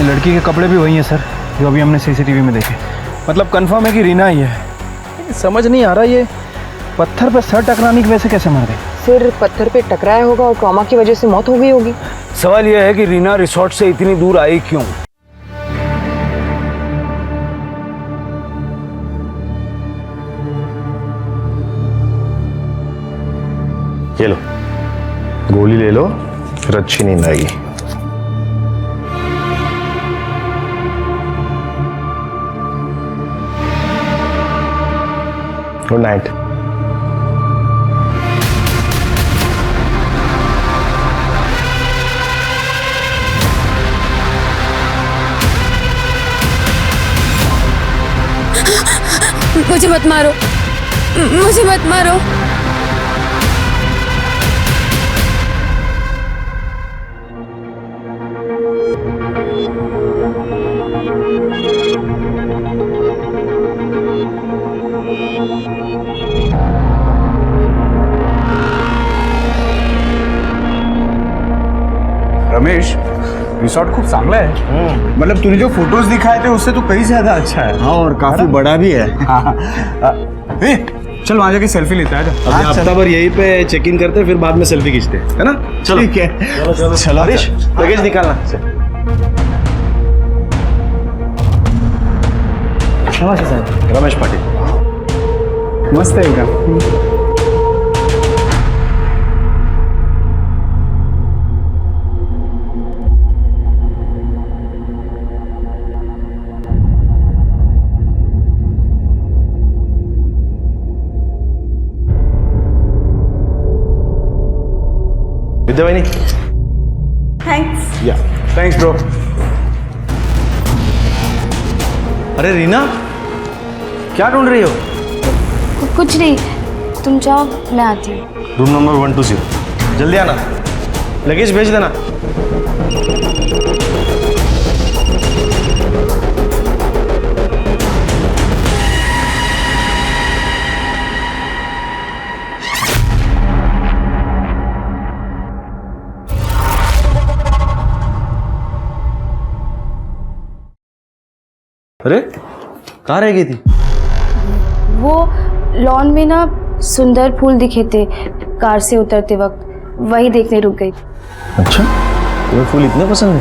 ये लड़की के कपड़े भी वही हैं सर जो अभी हमने सीसीटीवी में देखे। मतलब कंफर्म है कि रीना ही है। लेकिन समझ नहीं आ रहा ये पत्थर पे सर टकराने की वजह से कैसे मर गई। फिर पत्थर पे टकराया होगा और ट्रॉमा की वजह से मौत हो गई होगी। सवाल यह है कि रीना रिसोर्ट से इतनी दूर आई क्यों? ये लो, गोली ले लो, फिर अच्छी नींद आएगी। Good night. मुझे मत मारो, मुझे मत मारो। रमेश, रिसॉर्ट खूब चांगला है। मतलब तूने जो फोटोज दिखाए थे उससे तो कहीं ज्यादा अच्छा है। हाँ, और काफी बड़ा भी है। चल वहां जाके सेल्फी लेते हैं। अभी हफ्ता भर यहीं पे चेक इन करते, फिर बाद में सेल्फी खींचते, है ना? चलो ठीक है, चलो चलो चलो। हरीश, लगेज निकालना। नमस्ते साहब। रमेश पाटिल। मस्त है एकदम। विद्यावाहिनी, थैंक्स। या थैंक्स ब्रो। अरे रीना, क्या ढूंढ रही हो? कुछ नहीं, तुम जाओ, मैं आती हूँ। Room number 120। जल्दी आना, लगेज भेज देना। अरे कहाँ रह गई थी? वो लॉन में ना सुंदर फूल दिखे थे कार से उतरते वक्त, वही देखने रुक गई थी। अच्छा, तुम्हें फूल इतने पसंद है?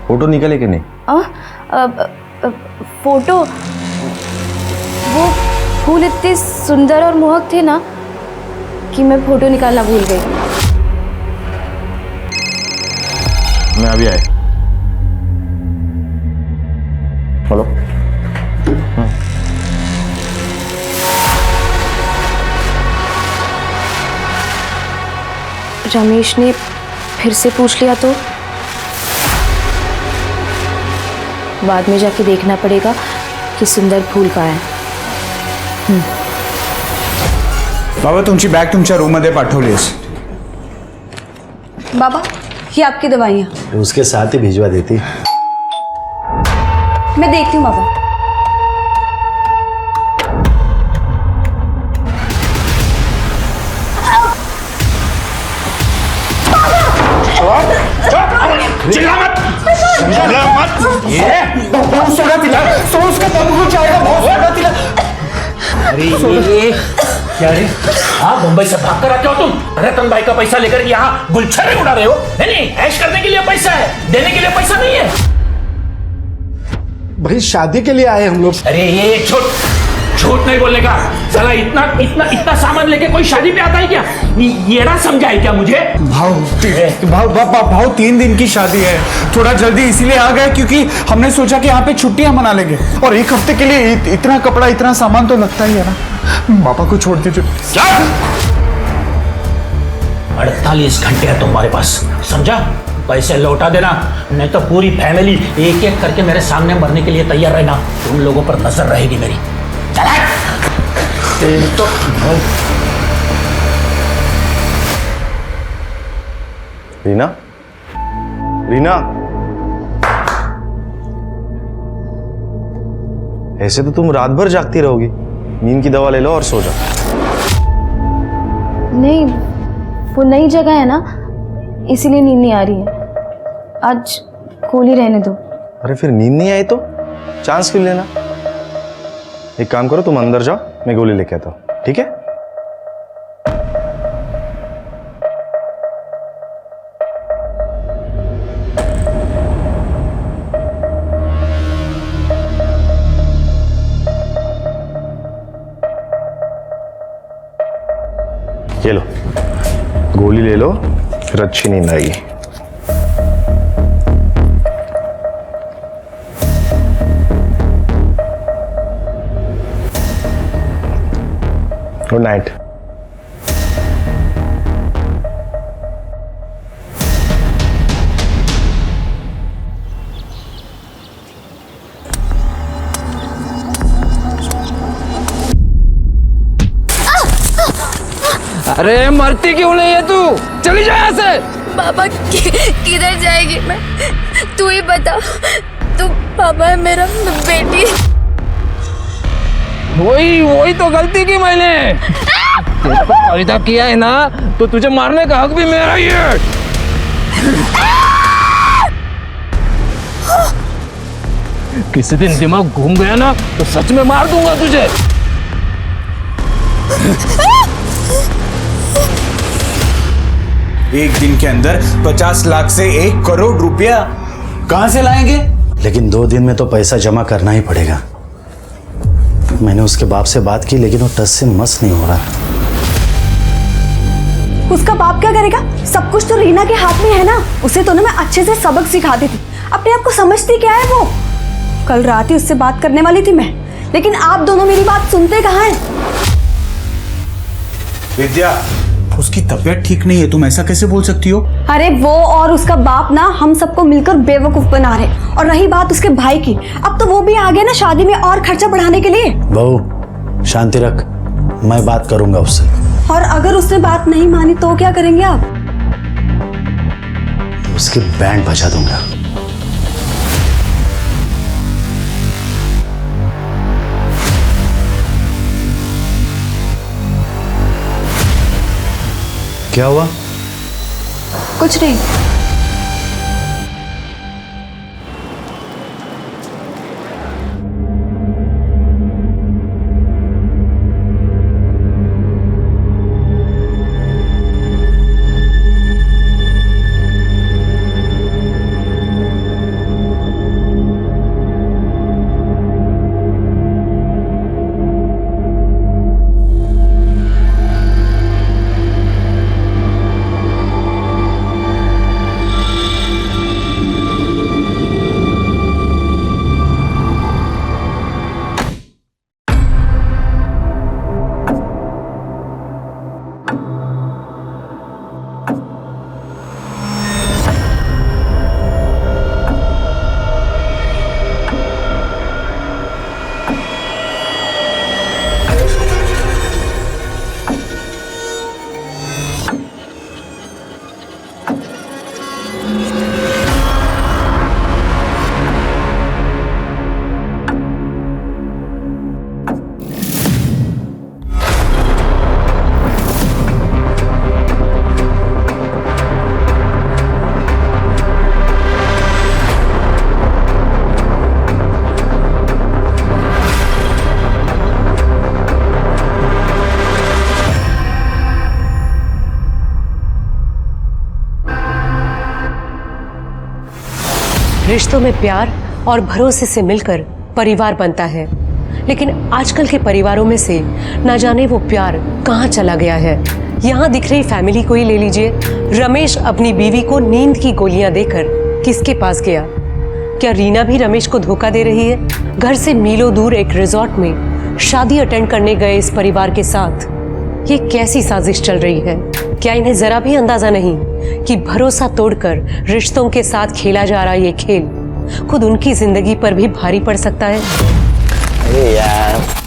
फोटो निकाले कि नहीं? फोटो, वो फूल इतने सुंदर और मोहक थे ना कि मैं फोटो निकालना भूल गई। मैं अभी आया। हेलो। रमेश ने फिर से पूछ लिया तो बाद में जाके देखना पड़ेगा कि सुंदर फूल कहाँ है। बाबा, तुमची बॅग तुमच्या रूम मध्ये पाठवलीस। बाबा, ये आपकी दवाइयाँ। उसके साथ ही भिजवा देती। मैं देखती हूँ बाबा। चिल्ला मत, चिल्ला मत। ये बहुत सोना तिला, सोच का तब कुछ आएगा। बहुत सोना तिला। अरे ये क्या रे? हाँ, मुंबई से भाग कर आते हो तुम? रतन भाई का पैसा लेकर यहाँ गुलछर्रे उड़ा रहे हो? नहीं, ऐश करने के लिए पैसा है, देने के लिए पैसा नहीं है। भाई शादी के लिए आए हम लोग। अरे ये झूठ नहीं बोलने का। साला इतना इतना इतना सामान लेके कोई शादी पे आता है क्या? ये ना समझा है क्या मुझे? भाव 3 दिन की शादी है। थोड़ा जल्दी इसलिए आ गए क्योंकि हमने सोचा कि यहाँ पे छुट्टियां मना लेंगे और एक हफ्ते के लिए इतना कपड़ा इतना सामान तो लगता ही है ना। पापा को छोड़ दीजिए। 48 घंटे है तुम्हारे पास, समझा? पैसे लौटा देना, नहीं तो पूरी फैमिली एक एक करके मेरे सामने मरने के लिए तैयार रहना। तुम लोगों पर नजर रहेगी मेरी। चला तो रीना, रीना, ऐसे तो तुम रात भर जागती रहोगी। नींद की दवा ले लो और सो जाओ। नहीं, वो नई जगह है ना, इसीलिए नींद नहीं आ रही है। आज खोली रहने दो। अरे फिर नींद नहीं आई तो चांस क्यों लेना? एक काम करो, तुम अंदर जाओ, मैं गोली लेके आता हूं, ठीक है? ये लो, गोली ले लो, फिर अच्छी नींद आएगी। Good night. अरे मरती क्यों नहीं है तू? चली जा यहाँ से। पापा किधर जाएगी मैं? तू ही बता। तू पापा है मेरा बेटी। वही तो गलती की मैंने। तेरे को पैदा किया है ना, तो तुझे मारने का हक भी मेरा ही है। किसी दिन दिमाग घूम गया ना, तो सच में मार दूंगा तुझे। एक दिन के अंदर 50 लाख से 1 करोड़ रुपया कहां से लाएंगे? लेकिन 2 दिन में तो पैसा जमा करना ही पड़ेगा। मैंने उसके बाप से बात की, लेकिन वो टस से मस नहीं हो रहा। उसका बाप क्या करेगा? सब कुछ तो रीना के हाथ में है ना। उसे तो ना मैं अच्छे से सबक सिखाती थी। अपने आप को समझती क्या है वो? कल रात ही उससे बात करने वाली थी मैं, लेकिन आप दोनों मेरी बात सुनते कहाँ हैं? विद्या, उसकी तबीयत ठीक नहीं है, तुम ऐसा कैसे बोल सकती हो? अरे वो और उसका बाप ना हम सबको मिलकर बेवकूफ बना रहे। और रही बात उसके भाई की, अब तो वो भी आ गया ना शादी में और खर्चा बढ़ाने के लिए। बहू शांति रख, मैं बात करूंगा उससे। और अगर उसने बात नहीं मानी तो क्या करेंगे आप? उसकी बैंड बजा दूंगा। क्या हुआ? कुछ नहीं। रिश्तों में प्यार और भरोसे से मिलकर परिवार बनता है, लेकिन आजकल के परिवारों में से ना जाने वो प्यार कहाँ चला गया है। यहाँ दिख रही फैमिली को ही ले लीजिए। रमेश अपनी बीवी को नींद की गोलियां देकर किसके पास गया? क्या रीना भी रमेश को धोखा दे रही है? घर से मीलों दूर एक रिजॉर्ट में शादी अटेंड करने गए इस परिवार के साथ ये कैसी साजिश चल रही है? क्या इन्हें जरा भी अंदाजा नहीं कि भरोसा तोड़कर रिश्तों के साथ खेला जा रहा ये खेल खुद उनकी जिंदगी पर भी भारी पड़ सकता है? अरे यार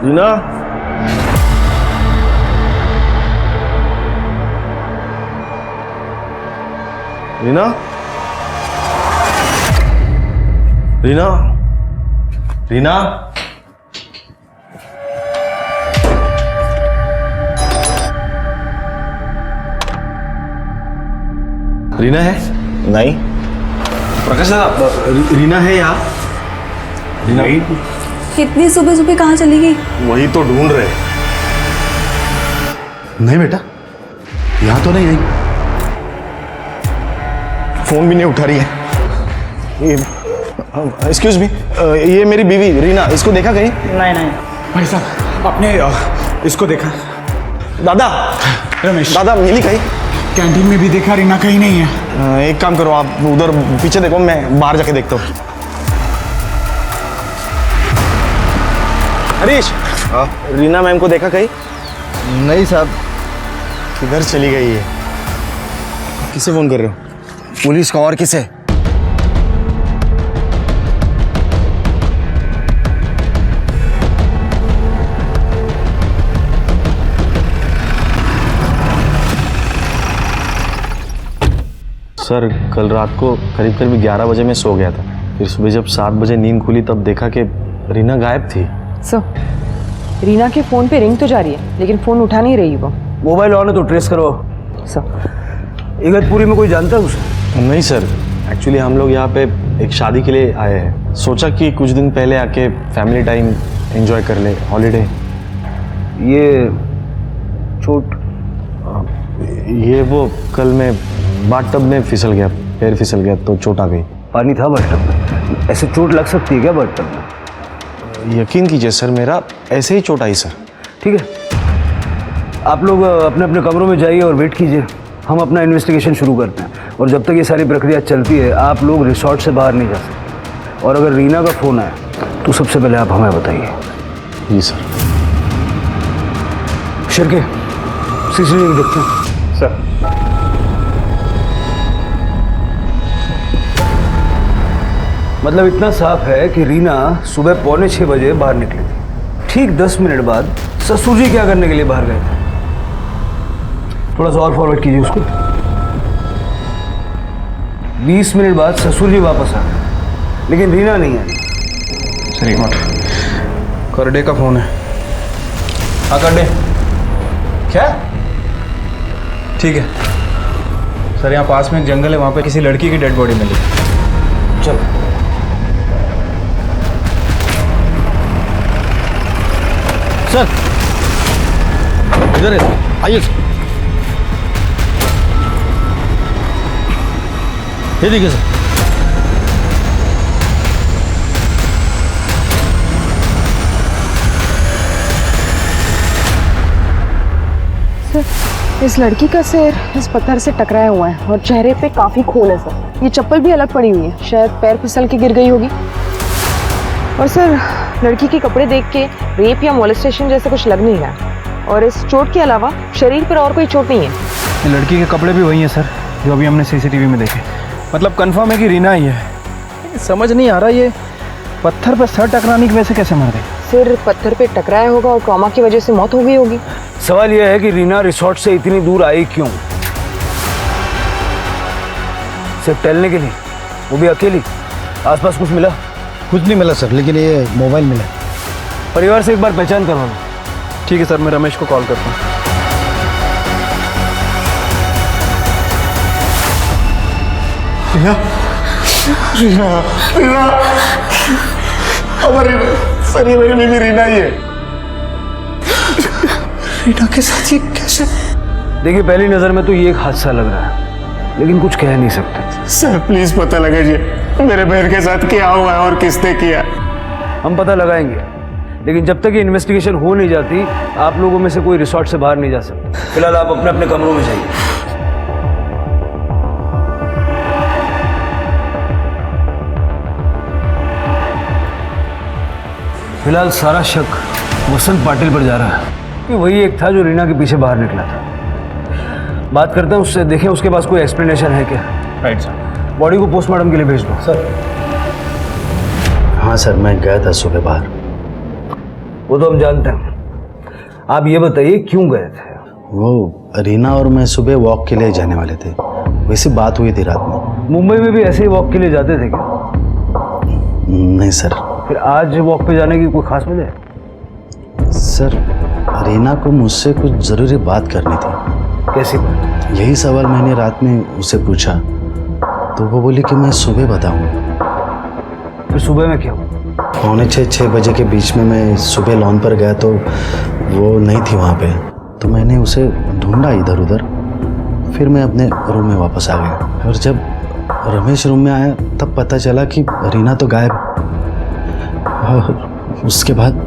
रीना, रीना, रीना, रीना, रीना है? नहीं। प्रकाश दादा, रीना है यहाँ? रीना इतनी सुबह सुबह कहाँ चली गई? वही तो ढूंढ रहे। नहीं बेटा, यहाँ तो नहीं आई। फोन भी नहीं उठा रही है। एक्सक्यूज मी, ये मेरी बीवी रीना, इसको देखा कहीं? नहीं नहीं भाई साहब, आपने इसको देखा? दादा, रमेश, दादा मिली कहीं? कैंटीन में भी देखा, रीना कहीं नहीं है। एक काम करो, आप उधर पीछे देखो, मैं बाहर जाके देखता हूँ। हरीश, रीना मैम को देखा कहीं? नहीं साहब। किधर चली गई है? किसे फोन कर रहे हो? पुलिस का? और किसे? सर, कल रात को करीब करीब 11 बजे मैं सो गया था। फिर सुबह जब 7 बजे नींद खुली तब देखा कि रीना गायब थी। सर, रीना के फ़ोन पे रिंग तो जा रही है लेकिन फ़ोन उठा नहीं रही वो। मोबाइल ऑन है तो ट्रेस करो। सर, इगतपुरी में कोई जानता है उसे? नहीं सर, एक्चुअली हम लोग यहाँ पे एक शादी के लिए आए हैं। सोचा कि कुछ दिन पहले आके फैमिली टाइम एंजॉय कर ले, हॉलीडे। ये चोट? ये वो कल मैं बाथटब में फिसल गया, पैर फिसल गया तो चोट आ गई। पानी था बाथटब में? ऐसे चोट लग सकती है क्या बाथटब में? यकीन कीजिए सर, मेरा ऐसे ही चोट आई सर। ठीक है, आप लोग अपने अपने कमरों में जाइए और वेट कीजिए। हम अपना इन्वेस्टिगेशन शुरू करते हैं और जब तक ये सारी प्रक्रिया चलती है आप लोग रिसोर्ट से बाहर नहीं जा सकते। और अगर रीना का फ़ोन आए तो सबसे पहले आप हमें बताइए। जी सर। शिरके, सीसीटीवी देखते हैं। सर, मतलब इतना साफ है कि रीना सुबह 5:45 बजे बाहर निकली थी। ठीक 10 मिनट बाद ससुर जी क्या करने के लिए बाहर गए थे? थोड़ा सा और फॉरवर्ड कीजिए उसको। 20 मिनट बाद ससुर जी वापस आ गए लेकिन रीना नहीं आई। सर एक मिनट, करडे का फोन है। हाँ करडे, क्या? ठीक है सर, यहाँ पास में एक जंगल है, वहाँ पे किसी लड़की की डेड बॉडी मिली। चलो सर, इधर है, आइए सर। ये देखिए सर। सर, इस लड़की का सिर इस पत्थर से टकराया हुआ है और चेहरे पे काफ़ी खोल है सर। ये चप्पल भी अलग पड़ी हुई है, शायद पैर फिसल के गिर गई होगी। और सर, लड़की के कपड़े देख के रेप या मोलेस्टेशन जैसे कुछ लग नहीं रहा। और इस चोट के अलावा शरीर पर और कोई चोट नहीं है। ये लड़की के कपड़े भी वही हैं सर जो अभी हमने सीसीटीवी में देखे। मतलब कंफर्म है कि रीना ही है। लेकिन समझ नहीं आ रहा ये पत्थर पर सर टकराने की वजह से कैसे मर गई। सिर पत्थर पे टकराया होगा और ट्रॉमा की वजह से मौत हो गई होगी। सवाल यह है कि रीना रिसोर्ट से इतनी दूर आई क्यों? सिर्फ टहलने के लिए, वो भी अकेली? आसपास कुछ मिला? कुछ नहीं मिला सर, लेकिन ये मोबाइल मिला। परिवार से एक बार पहचान करवा लो। ठीक है सर, मैं रमेश को कॉल करता हूँ। रीना, रीना, रीना, हमारी सर, ये मेरी बीवी रीना ही है। रीना के साथ ये कैसे? देखिए, पहली नज़र में तो ये एक हादसा लग रहा है लेकिन कुछ कह नहीं सकते। सर प्लीज पता लगाइए मेरे बहन के साथ क्या हुआ है और किसने किया। हम पता लगाएंगे लेकिन जब तक ये इन्वेस्टिगेशन हो नहीं जाती आप लोगों में से कोई रिसोर्ट से बाहर नहीं जा सकता। फिलहाल आप अपने अपने कमरों में जाइए। फिलहाल सारा शक वसंत पाटिल पर जा रहा है कि वही एक था जो रीना के पीछे बाहर निकला था। बात करते हैं उससे, देखें उसके पास कोई एक्सप्लेनेशन है क्या। Right sir. बॉडी को पोस्टमार्टम के लिए भेज दो। सर। हाँ सर, मैं गया था सुबह बाहर। वो तो हम जानते हैं। आप ये बताइए क्यों गए थे? वो रीना और मैं सुबह वॉक के लिए जाने वाले थे, वैसी बात हुई थी रात में। मुंबई में भी ऐसे ही वॉक के लिए जाते थे क्या? नहीं सर। फिर आज वॉक पे जाने की कोई खास वजह है? सर रीना को मुझसे कुछ ज़रूरी बात करनी थी। कैसी बात? यही सवाल मैंने रात में उससे पूछा तो वो बोली कि मैं सुबह बताऊंगा। फिर सुबह में क्या हुआ? 5:45-6 बजे के बीच में मैं सुबह लॉन पर गया तो वो नहीं थी वहाँ पे, तो मैंने उसे ढूंढा इधर उधर। फिर मैं अपने रूम में वापस आ गया और जब रमेश रूम में आया तब पता चला कि रीना तो गायब। और उसके बाद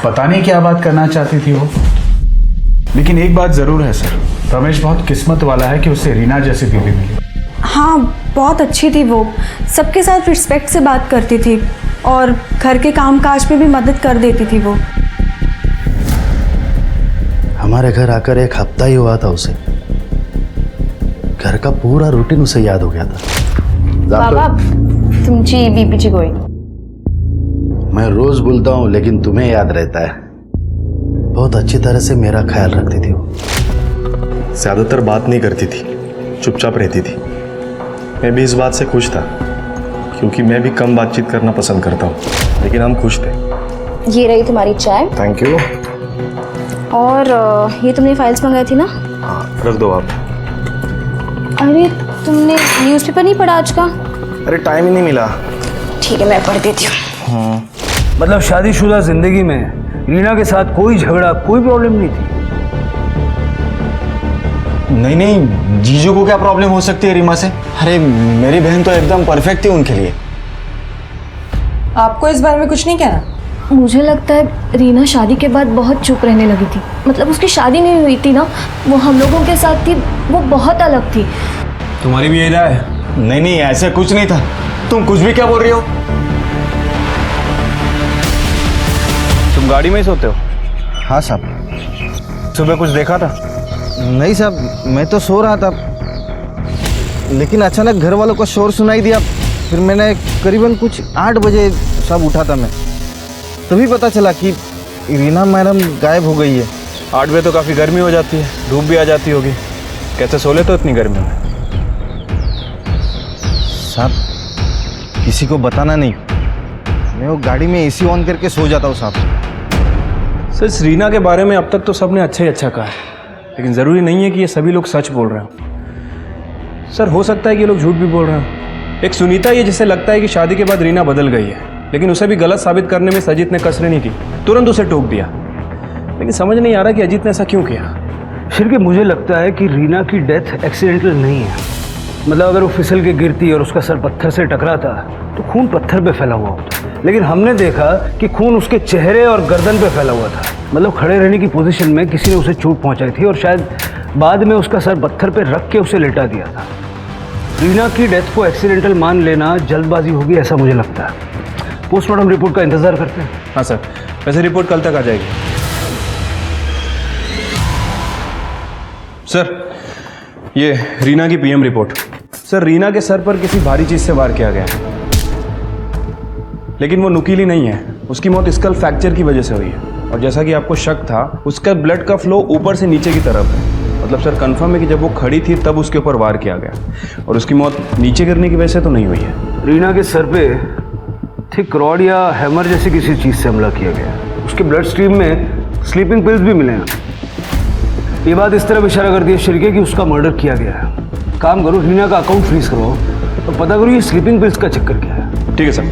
पता नहीं क्या बात करना चाहती थी वो, लेकिन एक बात ज़रूर है सर, रमेश बहुत किस्मत वाला है कि उसे रीना जैसी बीवी मिली। हाँ बहुत अच्छी थी वो, सबके साथ रिस्पेक्ट से बात करती थी और घर के काम काज में भी मदद कर देती थी वो। हमारे घर आकर 1 हफ्ता ही हुआ था उसे, घर का पूरा रूटीन उसे याद हो गया था। बाबा तुमची बीपीची गोळी। मैं रोज बोलता हूँ लेकिन तुम्हें याद रहता है। बहुत अच्छी तरह से मेरा ख्याल रखती थी वो। ज़्यादातर बात नहीं करती थी, चुपचाप रहती थी। मैं भी इस बात से खुश था क्योंकि मैं भी कम बातचीत करना पसंद करता हूँ, लेकिन हम खुश थे। ये रही तुम्हारी चाय। Thank you. और ये तुमने फाइल्स मंगाई थी ना? हाँ रख दो आप। अरे तुमने न्यूज़पेपर नहीं पढ़ा आज का? अरे टाइम ही नहीं मिला। ठीक है मैं पढ़ देती हूँ। मतलब शादीशुदा जिंदगी में रीना के साथ कोई झगड़ा, कोई प्रॉब्लम नहीं थी? नहीं नहीं, जीजू को क्या प्रॉब्लम हो सकती है रीमा से? अरे मेरी बहन तो एकदम परफेक्ट थी उनके लिए। आपको इस बारे में कुछ नहीं कहना? मुझे लगता है रीना शादी के बाद बहुत चुप रहने लगी थी। मतलब उसकी शादी नहीं हुई थी ना, वो हम लोगों के साथ थी, वो बहुत अलग थी। तुम्हारी भी यही राय है? नहीं नहीं, ऐसे कुछ नहीं था। तुम कुछ भी क्या बोल रही हो? तुम गाड़ी में ही सोते हो? हाँ साहब। सुबह कुछ देखा था? नहीं साहब, मैं तो सो रहा था, लेकिन अचानक घर वालों का शोर सुनाई दिया। फिर मैंने करीबन कुछ 8 बजे सब उठा था मैं, तभी पता चला कि रीना मैडम गायब हो गई है। 8 बजे तो काफ़ी गर्मी हो जाती है, धूप भी आ जाती होगी। कैसे सो लेते हो इतनी गर्मी में? साहब किसी को बताना नहीं, मैं वो गाड़ी में एसी ऑन करके सो जाता हूँ साहब। सर इस रीना के बारे में अब तक तो सबने अच्छा ही अच्छा कहा है, लेकिन ज़रूरी नहीं है कि ये सभी लोग सच बोल रहे हो। सर हो सकता है कि ये लोग झूठ भी बोल रहे हो। एक सुनीता ये जिसे लगता है कि शादी के बाद रीना बदल गई है, लेकिन उसे भी गलत साबित करने में सजीत ने कसर नहीं की, तुरंत उसे टोक दिया। लेकिन समझ नहीं आ रहा कि अजीत ने ऐसा क्यों किया। शिरके मुझे लगता है कि रीना की डेथ एक्सीडेंटल नहीं है। मतलब अगर वो फिसल के गिरती और उसका सर पत्थर से टकराता तो खून पत्थर पे फैला हुआ होता, लेकिन हमने देखा कि खून उसके चेहरे और गर्दन पे फैला हुआ था। मतलब खड़े रहने की पोजीशन में किसी ने उसे चोट पहुंचाई थी और शायद बाद में उसका सर पत्थर पे रख के उसे लेटा दिया था। रीना की डेथ को एक्सीडेंटल मान लेना जल्दबाजी होगी ऐसा मुझे लगता है। पोस्टमार्टम रिपोर्ट का इंतजार करते हैं। हाँ सर, वैसे रिपोर्ट कल तक आ जाएगी। सर ये रीना की पीएम रिपोर्ट। सर रीना के सर पर किसी भारी चीज से वार किया गया है, लेकिन वो नुकीली नहीं है। उसकी मौत स्कल फ्रैक्चर की वजह से हुई है, और जैसा कि आपको शक था उसका ब्लड का फ्लो ऊपर से नीचे की तरफ है। मतलब सर कंफर्म है कि जब वो खड़ी थी तब उसके ऊपर वार किया गया, और उसकी मौत नीचे गिरने की वजह से तो नहीं हुई है। रीना के सर पे थिक रॉड या हैमर जैसी किसी चीज़ से हमला किया गया। उसके ब्लड स्ट्रीम में स्लीपिंग पिल्स भी मिले हैं। ये बात इस तरफ इशारा करती है शिरके कि उसका मर्डर किया गया है। काम करो, रीना का अकाउंट फ्रीज करो और पता करो ये स्लीपिंग पिल्स का चक्कर क्या है। ठीक है सर।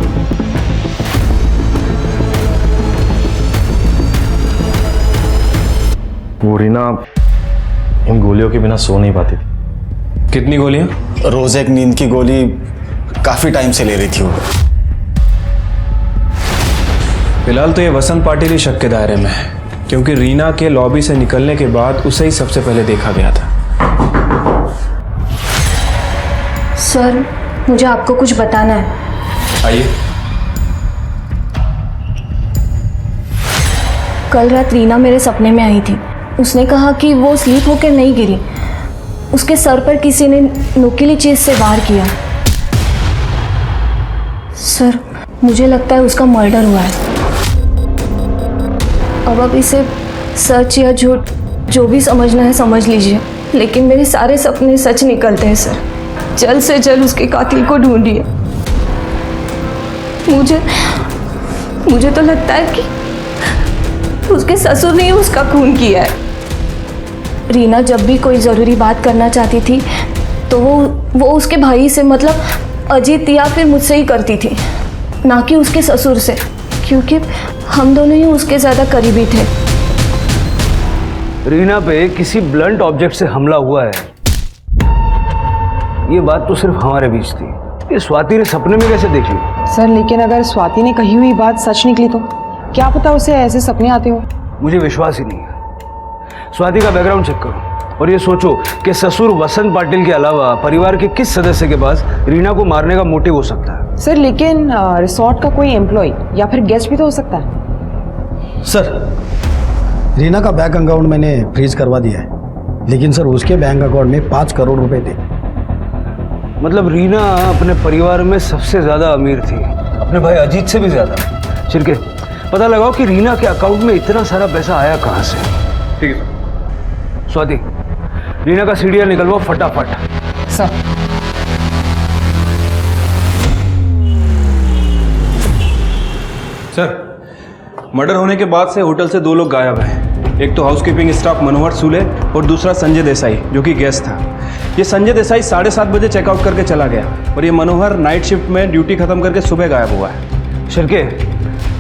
वो रीना इन गोलियों के बिना सो नहीं पाती थी। कितनी गोलियां? रोज एक नींद की गोली काफी टाइम से ले रही थी वो। फिलहाल तो ये वसंत पाटिल ही शक के दायरे में है, क्योंकि रीना के लॉबी से निकलने के बाद उसे ही सबसे पहले देखा गया था। सर मुझे आपको कुछ बताना है। आइए। कल रात रीना मेरे सपने में आई थी। उसने कहा कि वो स्लीप होकर नहीं गिरी, उसके सर पर किसी ने नुकीली चीज से वार किया। सर मुझे लगता है उसका मर्डर हुआ है। अब इसे सच या झूठ जो भी समझना है समझ लीजिए, लेकिन मेरे सारे सपने सच निकलते हैं सर। जल्द से जल्द उसके कातिल को ढूंढिए। मुझे तो लगता है कि उसके ससुर ने ही उसका खून किया है। रीना जब भी कोई ज़रूरी बात करना चाहती थी तो वो उसके भाई से, मतलब अजीत या फिर मुझसे ही करती थी, ना कि उसके ससुर से, क्योंकि हम दोनों ही उसके ज़्यादा करीबी थे। रीना पे किसी ब्लंट ऑब्जेक्ट से हमला हुआ है, ये बात तो सिर्फ हमारे बीच थी। ये स्वाति ने सपने में कैसे देख ली? सर लेकिन अगर स्वाति ने कही हुई बात सच निकली तो क्या पता उसे ऐसे सपने आते हो। मुझे विश्वास ही नहीं है। स्वाति का बैकग्राउंड चेक करो और ये सोचो कि ससुर वसंत पाटिल के अलावा परिवार के किस सदस्य के पास रीना को मारने का मोटिव हो सकता है। सर लेकिन रिसोर्ट का कोई एम्प्लॉय या फिर गेस्ट भी तो हो सकता है। सर रीना का बैंक अकाउंट मैंने फ्रीज करवा दिया है, लेकिन सर उसके बैंक अकाउंट में 5 करोड़ रुपए थे। मतलब रीना अपने परिवार में सबसे ज़्यादा अमीर थी, अपने भाई अजीत से भी ज़्यादा। शिरके, पता लगाओ कि रीना के अकाउंट में इतना सारा पैसा आया कहाँ से। ठीक है स्वाति, रीना का सीडीआर निकलवाओ फटाफट। सर सर मर्डर होने के बाद से होटल से 2 लोग गायब हैं। एक तो हाउसकीपिंग स्टाफ मनोहर सूले और दूसरा संजय देसाई जो कि गेस्ट था। ये संजय देसाई 7:30 बजे चेकआउट करके चला गया और ये मनोहर नाइट शिफ्ट में ड्यूटी खत्म करके सुबह गायब हुआ है। शिरके,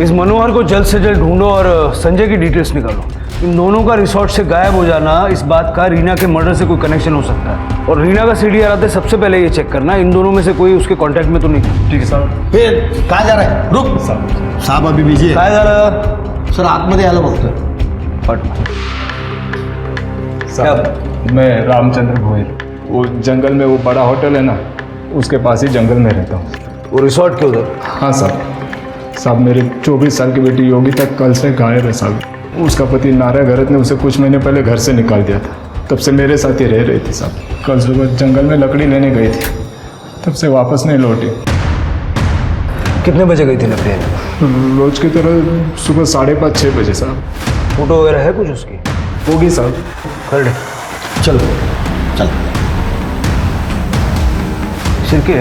इस मनोहर को जल्द से जल्द ढूंढो और संजय की डिटेल्स निकालो। इन दोनों का रिसोर्ट से गायब हो जाना इस बात का रीना के मर्डर से कोई कनेक्शन हो सकता है। और रीना का सीडीआर आते सबसे पहले ये चेक करना इन दोनों में से कोई उसके कांटेक्ट में तो नहीं। ठीक है सर। फिर कहाँ जा रहा है? रुक साहब, अभी बिजी है। काय झालं? सर आतमध्ये आलं बघतोय। साहब मैं रामचंद्र गोयल, वो जंगल में वो बड़ा होटल है ना, उसके पास ही जंगल में रहता हूँ। वो रिसोर्ट के उधर? हाँ साहब मेरी 24 साल की बेटी योगी तक कल से गायब है साहब। उसका पति नारायण गरत ने उसे कुछ महीने पहले घर से निकाल दिया था, तब से मेरे साथ ही रह रही थी साहब। कल सुबह जंगल में लकड़ी लेने गई थी, तब से वापस नहीं लौटी। कितने बजे गई थी लकड़ी? रोज की तरह सुबह 5:30-6 बजे साहब। फोटो वगैरह है कुछ उसकी? होगी साहब। कर दे। चलो चल। शिरके,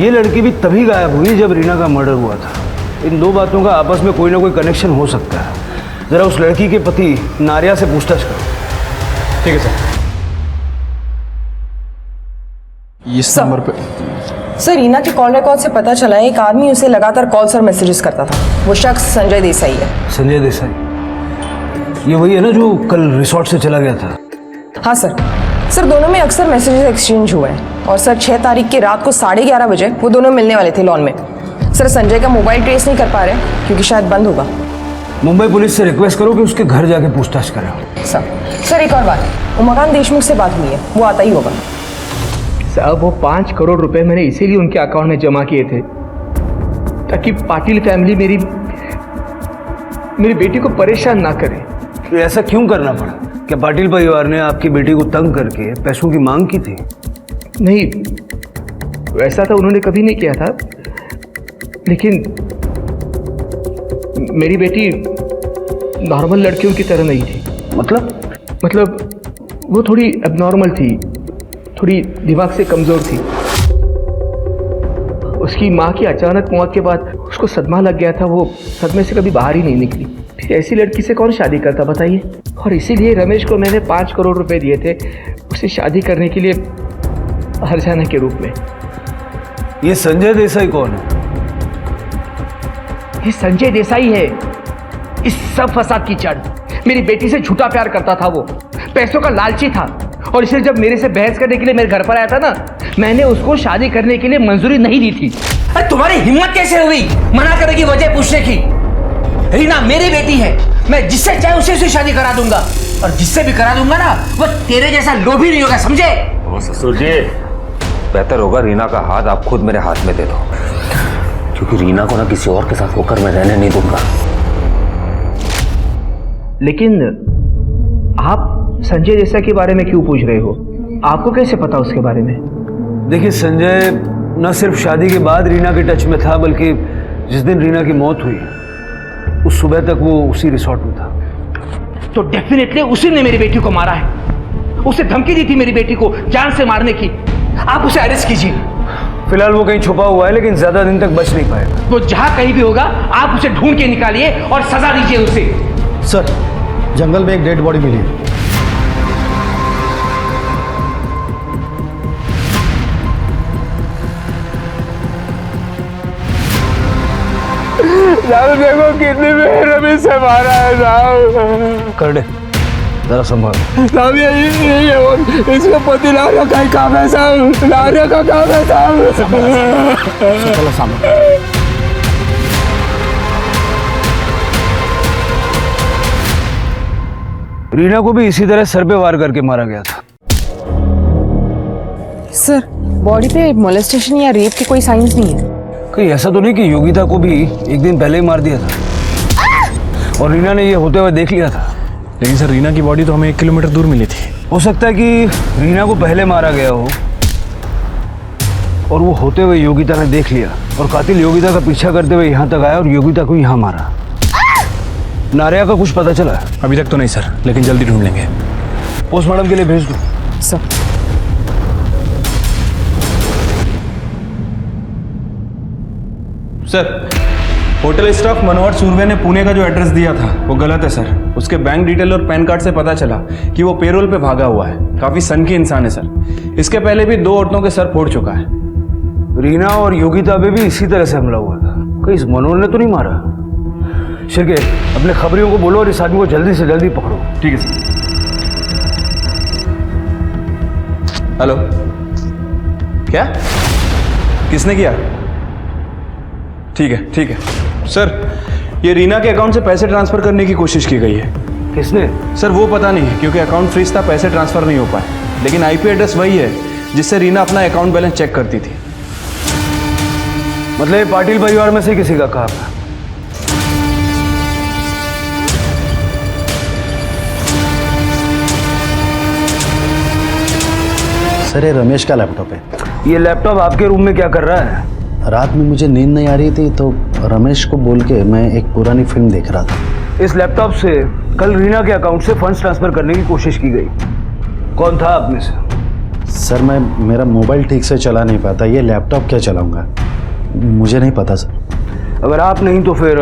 ये लड़की भी तभी गायब हुई जब रीना का मर्डर हुआ था। इन दो बातों का आपस में कोई ना कोई कनेक्शन हो सकता है। जरा उस लड़की के पति नारिया से पूछताछ करो। ठीक है सर। इस नंबर पे सर रीना के कॉल रिकॉर्ड से पता चला है एक आदमी उसे लगातार कॉल्स और मैसेजेस करता था। वो शख्स संजय देसाई है। संजय देसाई, ये वही है ना जो कल रिसोर्ट से चला गया था? हाँ सर दोनों में अक्सर मैसेजेस एक्सचेंज हुए हैं और सर 6 तारीख की रात को 11:30 बजे वो दोनों मिलने वाले थे लॉन में। सर संजय का मोबाइल ट्रेस नहीं कर पा रहे क्योंकि शायद बंद होगा। मुंबई पुलिस से रिक्वेस्ट करो कि उसके घर जाके पूछताछ करें। सर एक और बात, उमाकांत देशमुख से बात हुई है, वो आता ही होगा। साहब वो 5 करोड़ रुपए मैंने इसीलिए उनके अकाउंट में जमा किए थे ताकि पाटिल फैमिली मेरी बेटी को परेशान ना करे। तो ऐसा क्यों करना पड़ा? क्या पाटिल परिवार ने आपकी बेटी को तंग करके पैसों की मांग की थी? नहीं, वैसा तो उन्होंने कभी नहीं किया था, लेकिन मेरी बेटी नॉर्मल लड़कियों की तरह नहीं थी। मतलब वो थोड़ी एबनॉर्मल थी, थोड़ी दिमाग से कमज़ोर थी। उसकी माँ की अचानक मौत के बाद उसको सदमा लग गया था, वो सदमे से कभी बाहर ही नहीं निकली। फिर ऐसी लड़की से कौन शादी करता बताइए? और इसीलिए रमेश को मैंने 5 करोड़ रुपए दिए थे उसे शादी करने के लिए हरजाना के रूप में। ये संजय देसाई कौन है? ये संजय देसाई है इस सब फसाद की जड़। मेरी बेटी से झूठा प्यार करता था, वो पैसों का लालची था और इसलिए जब मेरे से बहस करने के लिए मेरे घर पर आया था ना, मैंने उसको शादी करने के लिए मंजूरी नहीं दी थी। अरे तुम्हारी हिम्मत कैसे हुई मना करने की वजह पूछने की? रीना मेरी बेटी है, मैं जिससे चाहे उसे से शादी करा दूंगा और जिससे भी करा दूंगा ना वो तेरे जैसा लोभी नहीं होगा, समझे? ओ ससुर जी, बेहतर होगा रीना का हाथ आप खुद मेरे हाथ में दे दो, क्योंकि रीना को ना किसी और के साथ होकर मैं रहने नहीं दूंगा। लेकिन आप संजय देसाई के बारे में क्यों पूछ रहे हो? आपको कैसे पता उसके बारे में? देखिए, संजय न सिर्फ शादी के बाद रीना के टच में था, बल्कि जिस दिन रीना की मौत हुई उस सुबह तक वो उसी रिसोर्ट में था। तो डेफिनेटली उसी ने मेरी बेटी को मारा है। उसे धमकी दी थी मेरी बेटी को जान से मारने की। आप उसे अरेस्ट कीजिए। फिलहाल वो कहीं छुपा हुआ है, लेकिन ज्यादा दिन तक बच नहीं पाएगा। तो जहां कहीं भी होगा आप उसे ढूंढ के निकालिए और सजा दीजिए उसे। सर, जंगल में एक डेड बॉडी मिली है। देखो कितनी बेरहमी से मारा है साहब। कर दे, जरा संभाल। साहब ये इसका पति लाने का काम है साहब, लाने का काम है साहब। चलो सामने। रीना को भी इसी तरह सर पे वार करके मारा गया था। सर, बॉडी पे मोलेस्टेशन या रेप के कोई साइंस नहीं है। कहीं ऐसा तो नहीं कि योगिता को भी एक दिन पहले ही मार दिया था और रीना ने ये होते हुए देख लिया था? लेकिन सर रीना की बॉडी तो हमें 1 किलोमीटर दूर मिली थी। हो सकता है कि रीना को पहले मारा गया हो और वो होते हुए योगिता ने देख लिया और कातिल योगिता का पीछा करते हुए यहाँ तक आया और योगिता को यहाँ मारा। नारिया का कुछ पता चला? अभी तक तो नहीं सर, लेकिन जल्दी ढूंढ लेंगे। पोस्टमार्टम के लिए भेज दो। सर, सर, होटल स्टाफ मनोहर सूर्वे ने पुणे का जो एड्रेस दिया था वो गलत है सर। उसके बैंक डिटेल और पैन कार्ड से पता चला कि वो पेरोल पे भागा हुआ है। काफी सनकी इंसान है सर। इसके पहले भी 2 औरतों के सर फोड़ चुका है। रीना और योगिता पे भी इसी तरह से हमला हुआ था। कहीं इस मनोहर ने तो नहीं मारा? शिरके, अपने खबरियों को बोलो और इस आदमी को जल्दी से जल्दी पकड़ो। ठीक है सर। हेलो, क्या? किसने किया? ठीक है सर। ये रीना के अकाउंट से पैसे ट्रांसफर करने की कोशिश की गई है। किसने? सर वो पता नहीं है, क्योंकि अकाउंट फ्रीज था, पैसे ट्रांसफर नहीं हो पाए। लेकिन आईपी एड्रेस वही है जिससे रीना अपना अकाउंट बैलेंस चेक करती थी। मतलब ये पाटिल परिवार में से किसी का काम है? सर, ये रमेश का लैपटॉप है। ये लैपटॉप आपके रूम में क्या कर रहा है? रात में मुझे नींद नहीं आ रही थी तो रमेश को बोल के मैं एक पुरानी फिल्म देख रहा था। इस लैपटॉप से कल रीना के अकाउंट से फंड्स ट्रांसफर करने की कोशिश की गई। कौन था आप में से? सर, मेरा मोबाइल ठीक से चला नहीं पाता, ये लैपटॉप क्या चलाऊंगा मुझे नहीं पता सर। अगर आप नहीं तो फिर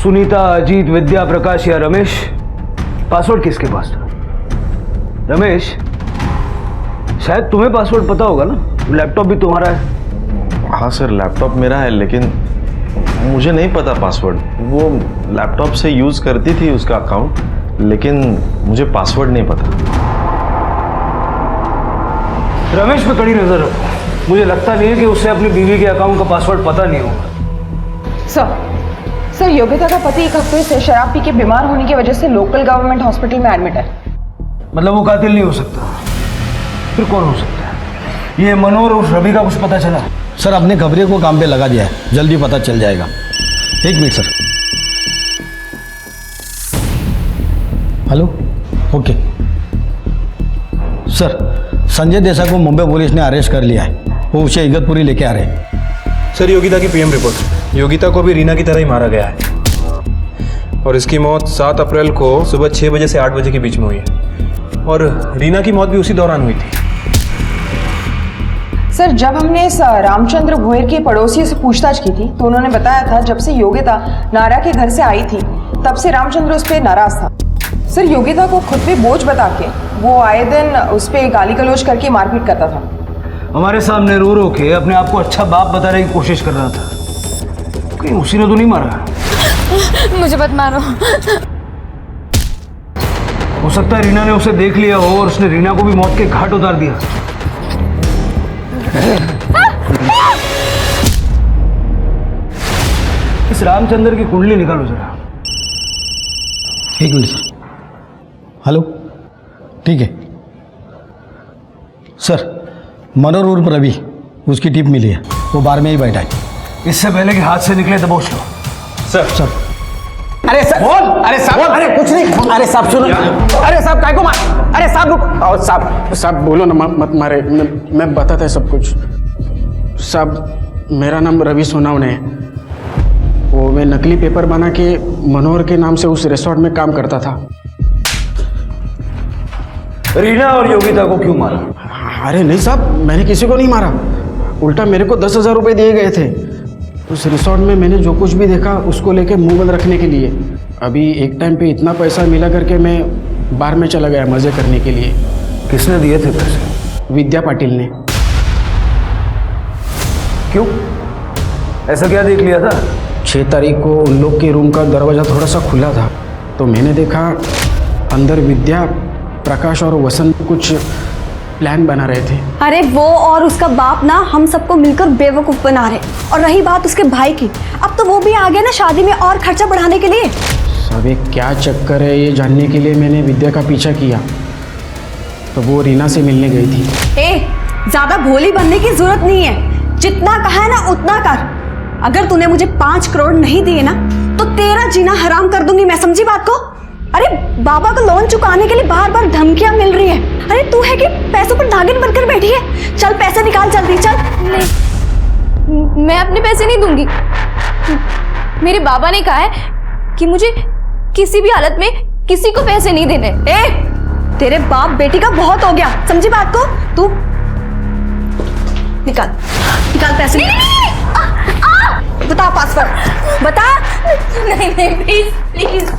सुनीता, अजीत, विद्या, प्रकाश या रमेश? पासवर्ड किसके पास था? रमेश, शायद तुम्हें पासवर्ड पता होगा ना, लैपटॉप भी तुम्हारा है। हाँ सर, लैपटॉप मेरा है, लेकिन मुझे नहीं पता पासवर्ड। वो लैपटॉप से यूज़ करती थी उसका अकाउंट, लेकिन मुझे पासवर्ड नहीं पता। रमेश पे कड़ी नजर रखो। मुझे लगता नहीं है कि उसे अपनी बीवी के अकाउंट का पासवर्ड पता नहीं होगा। सर, योगिता का पति 1 हफ्ते से शराब पी के बीमार होने की वजह से लोकल गवर्नमेंट हॉस्पिटल में एडमिट है। मतलब वो कातिल नहीं हो सकता, फिर कौन हो सकता है? ये मनोहर और रवि का कुछ पता चला? सर, अपने खबरियों को काम पे लगा दिया है, जल्दी पता चल जाएगा। 1 minute sir. Hello, okay sir. Sanjay Desai को मुंबई पुलिस ने अरेस्ट कर लिया है, वो उसे इगतपुरी लेके आ रहे हैं। सर, योगिता की पीएम रिपोर्ट। योगिता को भी रीना की तरह ही मारा गया है और इसकी मौत 7 अप्रैल को सुबह 6 बजे से 8 बजे के बीच में हुई है और रीना की मौत भी उसी दौरान हुई थी। सर, जब हमने इस रामचंद्र भोयर के पड़ोसी से पूछताछ की थी तो उन्होंने बताया था जब से योगिता नारा के घर से आई थी तब से रामचंद्र उस पर नाराज था। सर, योगिता को खुद पे बोझ बता के वो आए दिन उस पर गाली गलौज करके मारपीट करता था। हमारे सामने रो रो के अपने आप को अच्छा बाप बताने की कोशिश कर रहा था। कहीं उसी ने तो नहीं मारा? मुझे मत मारो। हो सकता है रीना ने उसे देख लिया हो और उसने रीना को भी मौत के घाट उतार दिया। इस रामचंद्र की कुंडली निकालो जरा। 1 मिनट सर। हेलो, ठीक है सर। मनोहर उर्फ रवि, उसकी टिप मिली है, वो बार में ही बैठा है। इससे पहले कि हाथ से निकले दबोच लो। सर। अरे सर, बोल। अरे साहब, अरे कुछ नहीं। अरे साहब सुनो। अरे साहब काय को मार? अरे साहब रुक। और साहब बोलो ना, मत मारे। मैं बताता है सब कुछ। साहब, मेरा नाम रवि सोनावने है। वो मैं नकली पेपर बना के मनोहर के नाम से उस रिसोर्ट में काम करता था। रीना और योगिता को क्यों मारा? अरे नहीं साहब, मैंने किसी को नहीं मारा, उल्टा मेरे को 10,000 रुपये दिए गए थे उस रिसोर्ट में। मैंने जो कुछ भी देखा उसको लेके मुंह बंद रखने के लिए। अभी एक टाइम पे इतना पैसा मिला करके मैं बार में चला गया मज़े करने के लिए। किसने दिए थे पैसे? विद्या पाटिल ने। क्यों, ऐसा क्या देख लिया था? 6 तारीख को उन लोग के रूम का दरवाज़ा थोड़ा सा खुला था, तो मैंने देखा अंदर विद्या, प्रकाश और वसंत कुछ प्लान बना रहे थे। अरे वो और उसका बाप ना हम सबको मिलकर बेवकूफ़ बना रहे। और रही बात उसके भाई की, अब तो वो भी आ गया ना शादी में और खर्चा बढ़ाने के लिए। सब एक क्या चक्कर है ये जानने के लिए मैंने विद्या का पीछा किया, तो वो रीना से मिलने गई थी। ज़्यादा भोली बनने की जरूरत नहीं है, जितना कहा है ना उतना कर। अगर तूने मुझे 5 करोड़ नहीं दिए ना तो तेरा जीना हराम कर दूंगी मैं, समझी बात को? अरे बाबा को लोन चुकाने के लिए बार बार धमकियां मिल रही है। अरे तू है कि पैसों पर नागिन बनकर बैठी है? चल पैसे निकाल जल्दी, चल। नहीं, मैं अपने पैसे नहीं दूंगी। मेरे बाबा ने कहा है कि मुझे किसी भी हालत में किसी को पैसे नहीं देने। तेरे बाप बेटी का बहुत हो गया, समझी बात को? तू निकाल निकाल पैसे। बता पासवर्ड, बता। नहीं प्लीज प्लीज।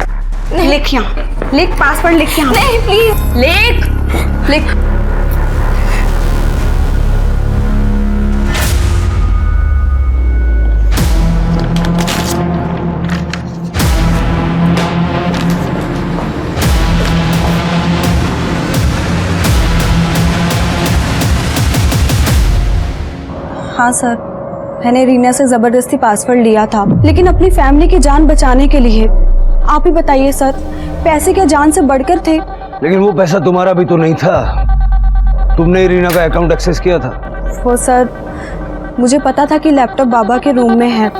लिख यहाँ, लिख पासवर्ड, लिख यहाँ। नहीं प्लीज, लिख लिख। हाँ सर, मैंने रीना से जबरदस्ती पासवर्ड लिया था, लेकिन अपनी फैमिली की जान बचाने के लिए। आप ही बताइए सर, पैसे क्या जान से बढ़कर थे? लेकिन वो पैसा तुम्हारा भी तो नहीं था, तुमने ही रीना का अकाउंट एक्सेस किया था। वो सर, मुझे पता था कि लैपटॉप बाबा के रूम में है।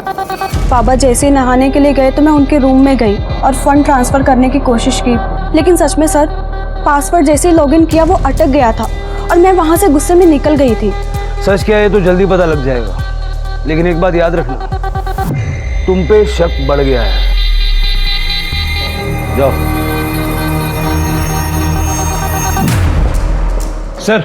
बाबा जैसे नहाने के लिए गए तो मैं उनके रूम में गई और फंड ट्रांसफ़र करने की कोशिश की, लेकिन सच में सर, पासवर्ड जैसे ही लॉगिन किया वो अटक गया था और मैं वहाँ से गुस्से में निकल गई थी। सच क्या है तो जल्दी पता लग जाएगा, लेकिन एक बात याद रखना, तुम पे शक बढ़ गया है। जाओ। सर,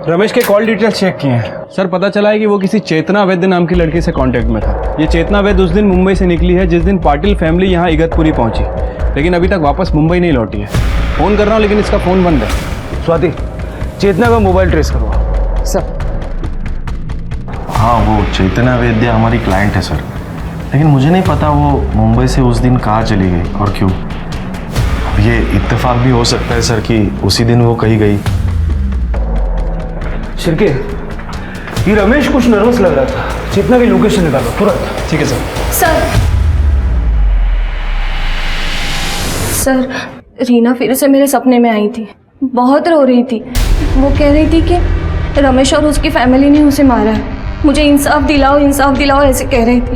रमेश के कॉल डिटेल्स चेक किए हैं सर। पता चला है कि वो किसी चेतना वैद्य नाम की लड़की से कांटेक्ट में था। ये चेतना वैद्य उस दिन मुंबई से निकली है जिस दिन पाटिल फैमिली यहाँ इगतपुरी पहुंची, लेकिन अभी तक वापस मुंबई नहीं लौटी है। फ़ोन कर रहा हूँ लेकिन इसका फ़ोन बंद है। स्वाति, चेतना का मोबाइल ट्रेस करवाओ। सर। हाँ, वो चेतना वैद्य हमारी क्लाइंट है सर, लेकिन मुझे नहीं पता वो मुंबई से उस दिन कहाँ चली गई और क्यों। अब ये इत्तेफाक भी हो सकता है सर कि उसी दिन वो कहीं गई। शिरके, ये रमेश कुछ नर्वस लग रहा था, चेतना की लोकेशन निकालो तुरंत। ठीक है सर। सर, रीना फिर से मेरे सपने में आई थी, बहुत रो रही थी। वो कह रही थी कि रमेश और उसकी फैमिली ने उसे मारा है, मुझे इंसाफ दिलाओ ऐसे कह रही थी।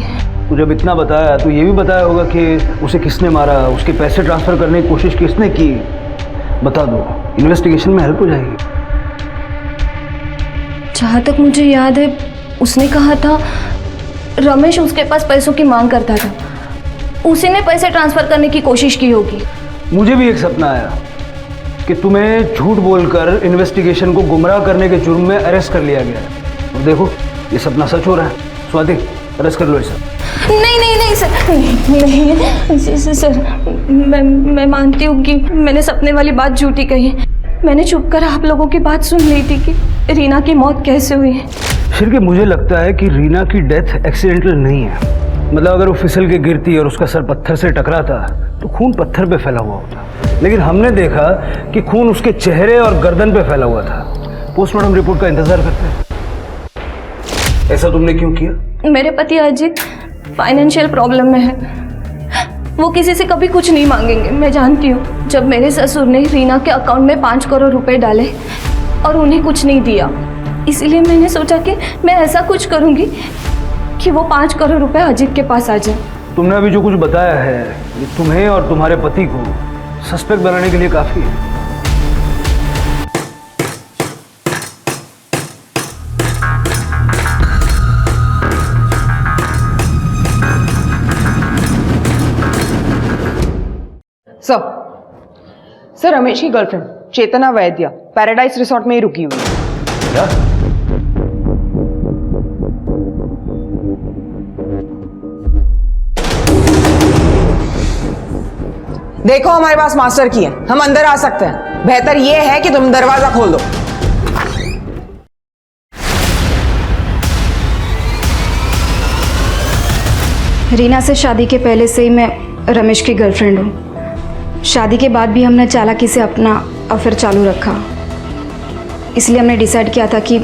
तो जब इतना बताया तो ये भी बताया होगा कि उसे किसने मारा, उसके पैसे ट्रांसफ़र करने की कोशिश किसने की, बता दो, इन्वेस्टिगेशन में हेल्प हो जाएगी। जहाँ तक मुझे याद है उसने कहा था रमेश उसके पास पैसों की मांग करता था, उसी ने पैसे ट्रांसफ़र करने की कोशिश की होगी। मुझे भी एक सपना आया कि तुम्हें झूठ बोलकर इन्वेस्टिगेशन को गुमराह करने के जुर्म में अरेस्ट कर लिया गया है, और देखो ये सपना सच हो रहा है। स्वाति, अरेस्ट कर लो इसे। नहीं सर, नहीं सर, मैं मानती हूँ कि मैंने सपने वाली बात झूठी कही। मैंने चुप कर आप लोगों की बात सुन ली थी कि रीना की मौत कैसे हुई है। फिर कि मुझे लगता है कि रीना की डेथ एक्सीडेंटल नहीं है, मतलब अगर वो फिसल के गिरती और उसका सर पत्थर से टकराता तो खून पत्थर पे फैला हुआ होता, लेकिन हमने देखा कि खून उसके चेहरे और गर्दन पे फैला हुआ था। पोस्टमार्टम रिपोर्ट का इंतजार करते हैं। ऐसा तुमने क्यों किया? मेरे पति अजित फाइनेंशियल प्रॉब्लम में है, वो किसी से कभी कुछ नहीं मांगेंगे, मैं जानती हूँ। जब मेरे ससुर ने रीना के अकाउंट में 5 करोड़ रुपए डाले और उन्हें कुछ नहीं दिया, इसीलिए मैंने सोचा कि मैं ऐसा कुछ करूँगी कि वो 5 करोड़ रुपए अजित के पास आ जाए। तुमने अभी जो कुछ बताया है ये तुम्हें और तुम्हारे पति को सस्पेक्ट बनाने के लिए काफ़ी है। सर रमेश की गर्लफ्रेंड चेतना वैद्य पैराडाइज रिसोर्ट में ही रुकी हुई है। क्या? देखो हमारे पास मास्टर की है, हम अंदर आ सकते हैं। बेहतर यह है कि तुम दरवाजा खोल दो। रीना से शादी के पहले से ही मैं रमेश की गर्लफ्रेंड हूँ। शादी के बाद भी हमने चालाकी से अपना अफेयर चालू रखा, इसलिए हमने डिसाइड किया था कि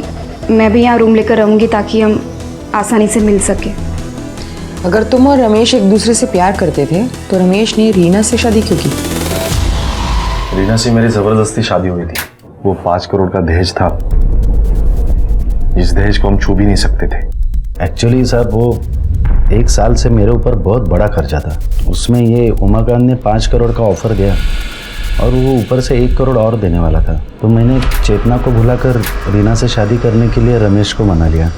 मैं भी यहाँ रूम लेकर रहूँगी ताकि हम आसानी से मिल सके। अगर तुम और रमेश एक दूसरे से प्यार करते थे तो रमेश ने रीना से शादी क्यों की? रीना से मेरी जबरदस्ती शादी हुई थी। वो 5 करोड़ का दहेज था, जिस दहेज को हम छू भी नहीं सकते थे। एक्चुअली साहब वो 1 साल से मेरे ऊपर बहुत बड़ा खर्चा था। उसमें ये उमाकांत ने 5 करोड़ का ऑफर दिया और वो ऊपर से 1 करोड़ और देने वाला था। तो मैंने चेतना को भुलाकर रीना से शादी करने के लिए रमेश को मना लिया।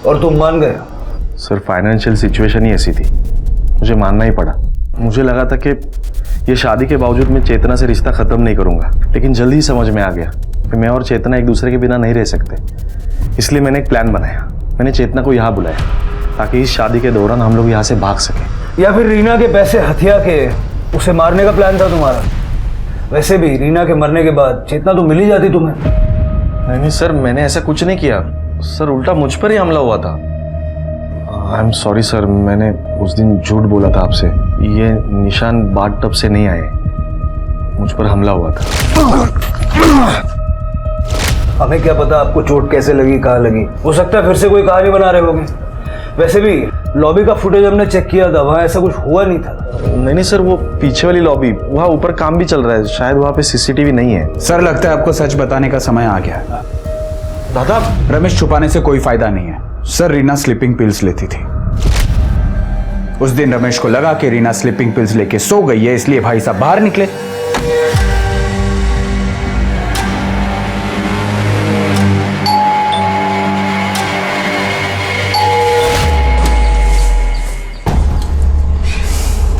और तुम मान गए? सर फाइनेंशियल सिचुएशन ही ऐसी थी, मुझे मानना ही पड़ा। मुझे लगा था कि ये शादी के बावजूद मैं चेतना से रिश्ता ख़त्म नहीं करूँगा, लेकिन जल्दी ही समझ में आ गया कि मैं और चेतना एक दूसरे के बिना नहीं रह सकते। इसलिए मैंने एक प्लान बनाया। मैंने चेतना को यहाँ बुलाया ताकि इस शादी के दौरान हम लोग यहाँ से भाग सकें। या फिर रीना के पैसे हथिया के उसे मारने का प्लान था तुम्हारा? वैसे भी रीना के मरने के बाद चेतना तो मिल ही जाती तुम्हें। नहीं सर, मैंने ऐसा कुछ नहीं किया सर, उल्टा मुझ पर ही हमला हुआ था। आई एम सॉरी सर, मैंने उस दिन झूठ बोला था आपसे। ये निशान बाथ टब से नहीं आए, मुझ पर हमला हुआ था। हमें क्या पता आपको चोट कैसे लगी, कहाँ लगी। हो सकता है फिर से कोई कहानी बना रहे होगे। वैसे भी लॉबी का फुटेज हमने चेक किया था, वहाँ ऐसा कुछ हुआ नहीं था। नहीं सर, वो पीछे वाली लॉबी, वहाँ ऊपर काम भी चल रहा है, शायद वहाँ पे सीसीटीवी नहीं है। सर लगता है आपको सच बताने का समय आ गया है। दादा, रमेश छुपाने से कोई फायदा नहीं है। सर रीना स्लीपिंग पिल्स लेती थी। उस दिन रमेश को लगा कि रीना स्लीपिंग पिल्स लेके सो गई है, इसलिए भाई साहब बाहर निकले।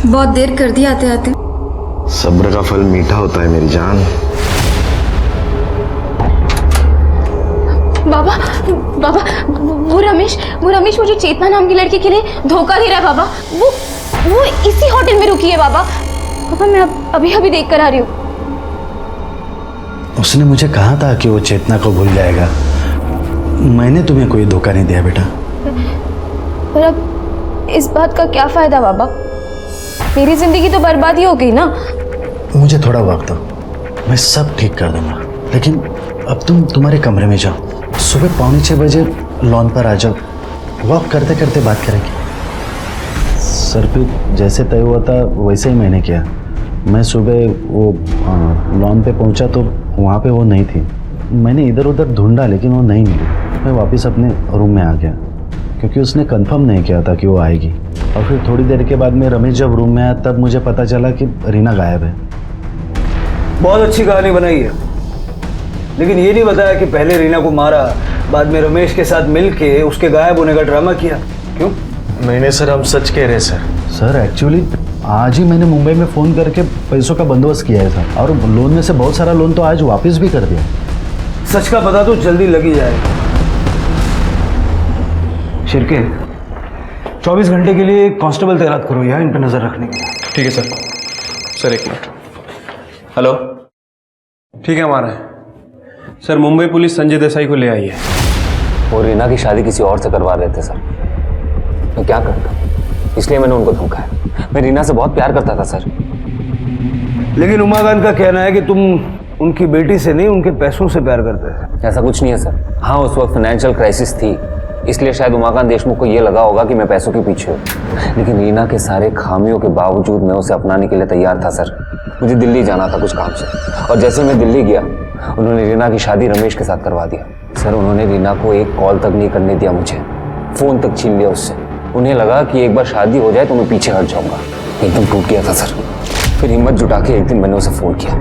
बहुत देर कर दी आते आते। सब्र का फल मीठा होता है मेरी जान। बाबा बाबा, वो रमेश मुझे चेतना नाम की लड़की के लिए धोखा दे रहा है बाबा। वो इसी होटल में रुकी है बाबा। पापा मैं अभी अभी देख कर आ रही हूँ। उसने मुझे कहा था कि वो चेतना को भूल जाएगा। मैंने तुम्हें कोई धोखा नहीं दिया बेटा। पर अब इस बात का क्या फायदा बाबा? मेरी जिंदगी तो बर्बाद ही हो गई ना। मुझे थोड़ा वक्त दो, मैं सब ठीक कर दूंगा। लेकिन अब तुम तुम्हारे कमरे में जाओ, सुबह 5:45 बजे लॉन पर आ जाओ, वॉक करते करते बात करेंगे। सर पे जैसे तय हुआ था वैसे ही मैंने किया। मैं सुबह वो लॉन पे पहुंचा तो वहाँ पे वो नहीं थी। मैंने इधर उधर ढूंढा लेकिन वो नहीं मिली। मैं वापस अपने रूम में आ गया क्योंकि उसने कंफर्म नहीं किया था कि वो आएगी। और फिर थोड़ी देर के बाद में रमेश जब रूम में आया तब मुझे पता चला कि रीना गायब है। बहुत अच्छी कहानी बनाई है, लेकिन ये नहीं बताया कि पहले रीना को मारा, बाद में रमेश के साथ मिलके उसके गायब होने का ड्रामा किया। क्यों? नहीं सर, हम सच कह रहे हैं सर। सर एक्चुअली आज ही मैंने मुंबई में फ़ोन करके पैसों का बंदोबस्त किया है सर, और लोन में से बहुत सारा लोन तो आज वापस भी कर दिया। सच का पता तो जल्दी लग ही जाएगा। शिरके 24 घंटे के लिए कांस्टेबल तैनात करो यहाँ इन पर नजर रखने के लिए। ठीक है सर। Sir 1 minute. हेलो, ठीक है, हमारा है सर। मुंबई पुलिस संजय देसाई को ले आई है। वो रीना की शादी किसी और से करवा रहे थे सर। मैं क्या करता, इसलिए मैंने उनको धोखाया। मैं रीना से बहुत प्यार करता था सर। लेकिन उमाकांत का कहना है कि तुम उनकी बेटी से नहीं उनके पैसों से प्यार करते थे। ऐसा कुछ नहीं है सर। हाँ, उस वक्त फाइनेंशियल क्राइसिस थी, इसलिए शायद उमाकांत देशमुख को ये लगा होगा कि मैं पैसों के पीछे हूँ। लेकिन रीना के सारे खामियों के बावजूद मैं उसे अपनाने के लिए तैयार था सर। मुझे दिल्ली जाना था कुछ काम से, और जैसे मैं दिल्ली गया उन्होंने रीना की शादी रमेश के साथ करवा दिया सर। उन्होंने रीना को एक कॉल तक नहीं करने दिया मुझे, फ़ोन तक छीन लिया उससे। उन्हें लगा कि एक बार शादी हो जाए तो मैं पीछे हट जाऊँगा। एकदम टूट गया था सर। फिर हिम्मत जुटा के एक दिन मैंने उसे फ़ोन किया।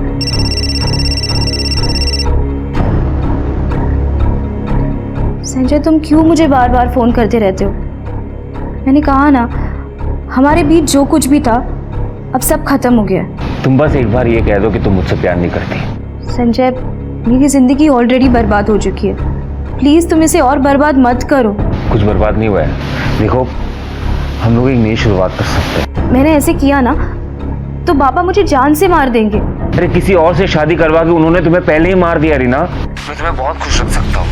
संजय, तुम क्यों मुझे बार बार फ़ोन करते रहते हो? मैंने कहा ना, हमारे बीच जो कुछ भी था अब सब खत्म हो गया। तुम बस एक बार ये कह दो कि तुम मुझसे प्यार नहीं करती। संजय, मेरी जिंदगी ऑलरेडी बर्बाद हो चुकी है, प्लीज तुम इसे और बर्बाद मत करो। कुछ बर्बाद नहीं हुआ है, देखो हम लोग एक नई शुरुआत कर सकते हैं। मैंने ऐसे किया ना तो पापा मुझे जान से मार देंगे। अरे किसी और से शादी करवा के उन्होंने तुम्हें पहले ही मार दिया रीना। मैं तुम्हें बहुत खुश रख सकता हूँ,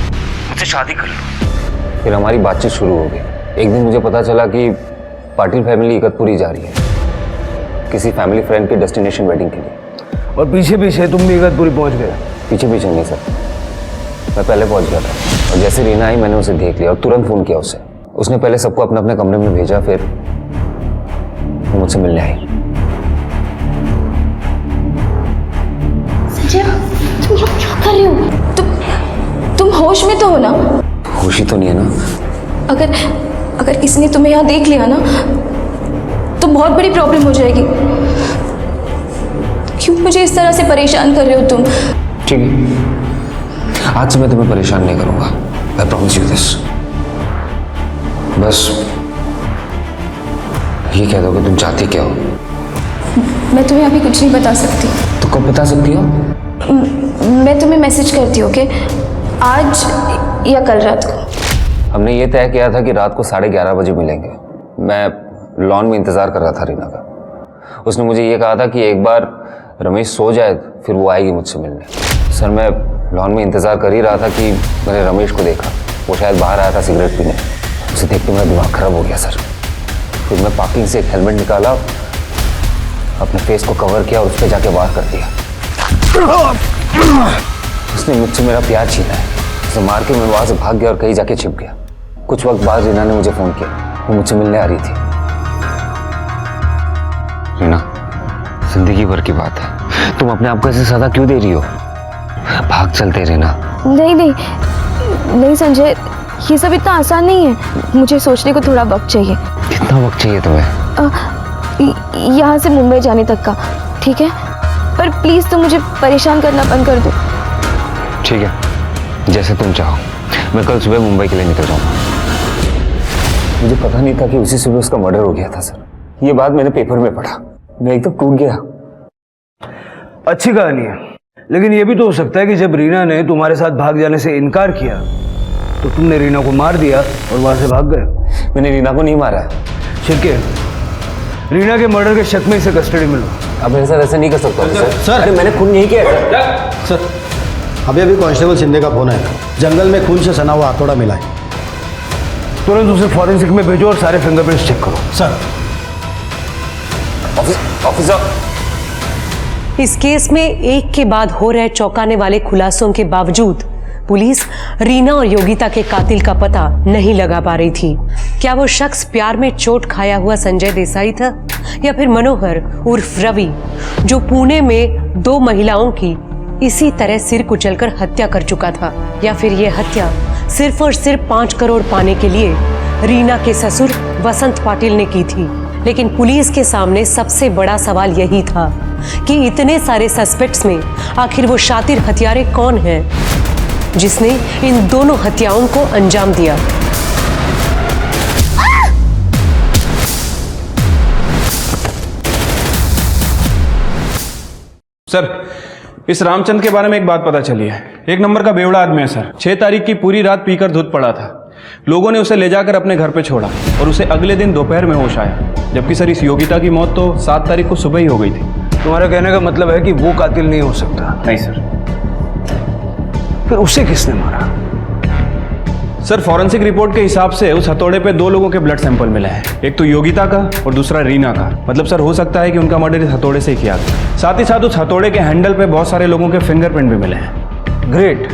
मुझसे शादी कर लो। फिर हमारी बातचीत शुरू हो गई। एक दिन मुझे पता चला कि पाटिल फैमिली इगतपुरी जा रही है किसी फैमिली फ्रेंड के डेस्टिनेशन वेडिंग के लिए। और पीछे पीछे तुम भी इगतपुरी पहुंच गए? पीछे पीछे नहीं सर, मैं पहले पहुंच गया था और जैसे रीना आई मैंने उसे देख लिया और तुरंत फ़ोन किया उसे। उसने पहले सबको अपने अपने कमरे में भेजा, फिर वो मुझसे मिलने आई। संजय, तुम लोग क्या कर रहे हो? तुम होश में तो हो ना? होश ही तो नहीं है ना। अगर किसी ने तुम्हें यहाँ देख लिया ना तो बहुत बड़ी प्रॉब्लम हो जाएगी। क्यों मुझे इस तरह से परेशान कर रहे हो तुम? ठीक है, आज से मैं तुम्हें परेशान नहीं करूंगा, आई प्रॉमिस यू दिस। बस ये कह दो कि तुम चाहती क्या हो। मैं तुम्हें अभी कुछ नहीं बता सकती। तो कब बता सकती हो? मैं तुम्हें मैसेज करती हूँ, ओके? आज या कल रात को। हमने ये तय किया था कि रात को 11:30 बजे मिलेंगे। मैं लॉन में इंतज़ार कर रहा था रीना का। उसने मुझे ये कहा था कि एक बार रमेश सो जाए फिर वो आएगी मुझसे मिलने। सर मैं लॉन में इंतज़ार कर ही रहा था कि मैंने रमेश को देखा। वो शायद बाहर आया था सिगरेट पीने। उसे देख के मेरा दिमाग ख़राब हो गया सर। फिर मैं पार्किंग से एक हेलमेट निकाला, अपने फेस को कवर किया और उस पर जाके वार कर दिया। उसने मुझसे मेरा प्यार छीना है। उसे मार के मैं वहाँ से भाग गया और कहीं जाके छिप गया। कुछ वक्त बाद रीना ने मुझे फ़ोन किया, वो मुझसे मिलने आ रही थी। रीना, जिंदगी भर की बात है, तुम अपने आप को ऐसे सजा क्यों दे रही हो? भाग चलते रीना। नहीं संजय, ये सब इतना आसान नहीं है। मुझे सोचने को थोड़ा वक्त चाहिए। कितना वक्त चाहिए तुम्हें? यहाँ से मुंबई जाने तक का, ठीक है? पर प्लीज तुम मुझे परेशान करना बंद कर दो। ठीक है, जैसे तुम चाहो। मैं कल सुबह मुंबई के लिए निकल जाऊंगा। मुझे पता नहीं था कि उसी सुबह उसका मर्डर हो गया था सर। ये बात मैंने पेपर में पढ़ा, मैं एकदम टूट गया। अच्छी कहानी है, लेकिन ये भी तो हो सकता है कि जब रीना ने तुम्हारे साथ भाग जाने से इनकार किया तो तुमने रीना को मार दिया और वहां से भाग गए। मैंने रीना को नहीं मारा है। ठीक है, रीना के मर्डर के शक में इसे कस्टडी में लो। अब मेरे साथ ऐसे नहीं कर सकता सर। अरे मैंने खून नहीं किया सर। अभी अभी कांस्टेबल शिंदे का फोन है, जंगल में खून से सना हुआ हथौड़ा मिला है। तुरंत उसे फॉरेंसिक में भेजो और सारे फिंगरप्रिंट्स चेक करो। सर। ऑफिसर, इस केस में एक के बाद हो रहे चौंकाने वाले खुलासों के बावजूद पुलिस रीना और योगिता के कातिल का पता नहीं लगा पा रही थी। क्या वो शख्स प्यार में चोट खाया हुआ संजय देसाई था, या फिर मनोहर उर्फ रवि, जो पुणे में 2 महिलाओं की इसी तरह सिर कुचलकर हत्या कर चुका था, या फिर ये हत्या सिर्फ और सिर्फ 5 करोड़ पाने के लिए रीना के ससुर वसंत पाटिल ने की थी। लेकिन पुलिस के सामने सबसे बड़ा सवाल यही था कि इतने सारे सस्पेक्ट्स में आखिर वो शातिर हत्यारे कौन है जिसने इन दोनों हत्याओं को अंजाम दिया। सर, इस रामचंद के बारे में एक बात पता चली है। एक नंबर का बेवड़ा आदमी है सर। 6 तारीख की पूरी रात पीकर धुत पड़ा था। लोगों ने उसे ले जाकर अपने घर पे छोड़ा और उसे अगले दिन दोपहर में होश आया। जबकि सर इस योगिता की मौत तो 7 तारीख को सुबह ही हो गई थी। तुम्हारा कहने का मतलब है कि वो कातिल नहीं हो सकता? नहीं सर। फिर उसे किसने मारा? सर फॉरेंसिक रिपोर्ट के हिसाब से उस हथौड़े पे 2 लोगों के ब्लड सैंपल मिले हैं। एक तो योगिता का और दूसरा रीना का। मतलब सर हो सकता है कि उनका मर्डर इस हथौड़े से ही किया गया। साथ ही साथ उस हथौड़े के हैंडल पे बहुत सारे लोगों के फिंगरप्रिंट भी मिले हैं। Great.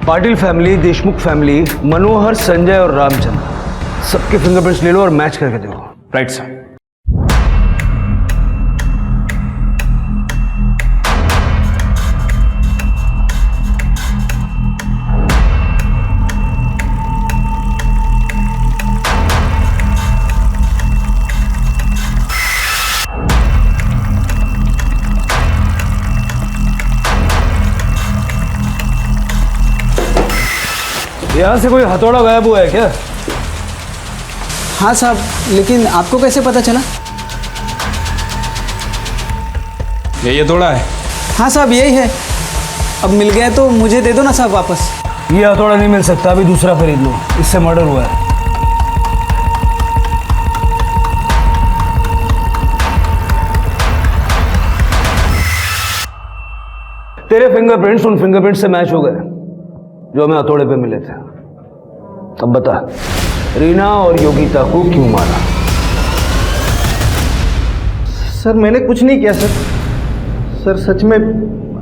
Patil family, Deshmukh family, Manohar, Sanjay और रामचंद्र, सबके फिंगरप्रिंट्स ले लो और मैच करके देखो। Right sir. यहाँ से कोई हथौड़ा गायब हुआ है क्या? हाँ साहब, लेकिन आपको कैसे पता चला? ये थोड़ा है। हाँ साहब यही है। अब मिल गया तो मुझे दे दो ना साहब वापस। ये हथौड़ा नहीं मिल सकता, अभी दूसरा खरीद लो, इससे मर्डर हुआ है। तेरे फिंगरप्रिंट्स उन फिंगरप्रिंट्स से मैच हो गए जो हमें हथौड़े पे मिले थे। अब बता, रीना और योगिता को क्यों मारा? सर मैंने कुछ नहीं किया सर। सर सच में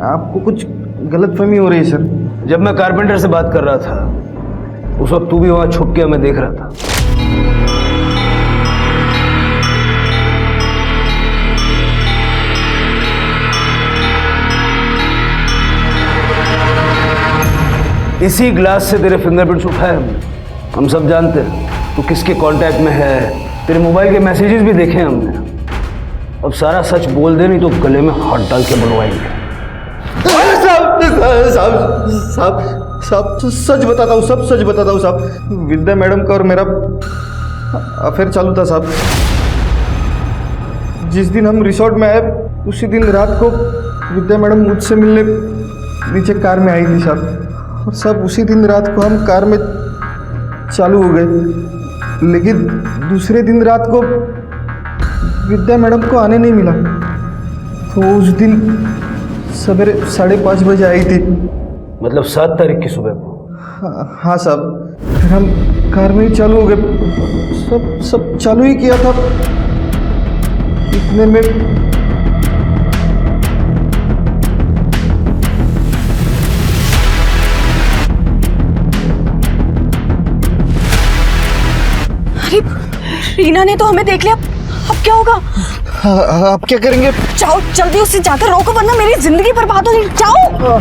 आपको कुछ गलतफहमी हो रही है सर। जब मैं कारपेंटर से बात कर रहा था उस वक्त तू भी वहां छुप के हमें देख रहा था। इसी ग्लास से तेरे फिंगरप्रिंट्स उठाए हमने। हम सब जानते हैं तू किसके कांटेक्ट में है, तेरे मोबाइल के मैसेजेस भी देखे हमने। अब सारा सच बोल दे, नहीं तो गले में हाथ डाल के बनवाएंगे। साहब सच बताता हूँ, सब सच बताता हूँ साहब। विद्या मैडम का और मेरा अफेयर चालू था साहब। जिस दिन हम रिसोर्ट में आए उसी दिन रात को विद्या मैडम मुझसे मिलने नीचे कार में आई थी साहब। और सब उसी दिन रात को हम कार में चालू हो गए, लेकिन दूसरे दिन रात को विद्या मैडम को आने नहीं मिला। तो उस दिन सवेरे 5:30 बजे आई थी। मतलब 7 तारीख की सुबह को? हाँ साहब। फिर हम कार में ही चालू हो गए, सब चालू ही किया था। इतने में रीना ने तो हमें देख लिया, अब क्या होगा? आप क्या करेंगे? जाओ जल्दी उससे जाकर रोको, वरना मेरी जिंदगी बर्बाद हो जाएगी। जाओ।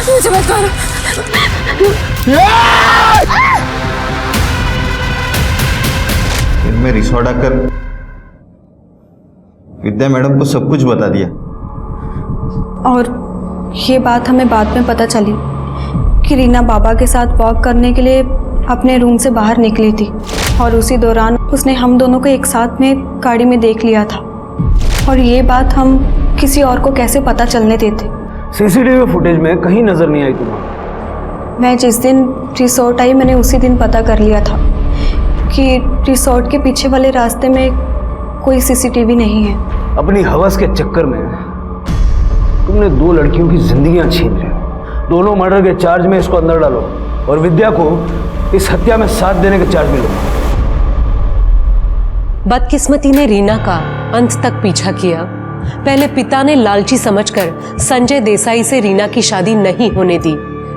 मुझे मत मारो। फिर मैं रिसोर्ट आकर विद्या मैडम को सब कुछ बता दिया। और ये बात हमें बाद में पता चली कि रीना बाबा के साथ वॉक करने के लिए अपने रूम से बाहर निकली थी और उसी दौरान उसने हम दोनों को एक साथ में गाड़ी में देख लिया था। और ये बात हम किसी और को कैसे पता चलने देते? सीसीटीवी फुटेज में कहीं नजर नहीं आई तुम्हें? मैं जिस दिन रिसोर्ट आई मैंने उसी दिन पता कर लिया था कि रिसोर्ट के पीछे वाले रास्ते में कोई सीसीटीवी नहीं है। अपनी हवस के चक्कर में तुमने 2 लड़कियों की जिंदगियां छीन ली। दोनों मर्डर के चार्ज में इसको अंदर डालो और विद्या को इस हत्या में साथ देने के चार्ज में लो। बदकिस्मती ने रीना का अंत तक पीछा किया। पहले पिता ने लालची समझकर संजय देसाई से रीना की शादी नहीं होने दी,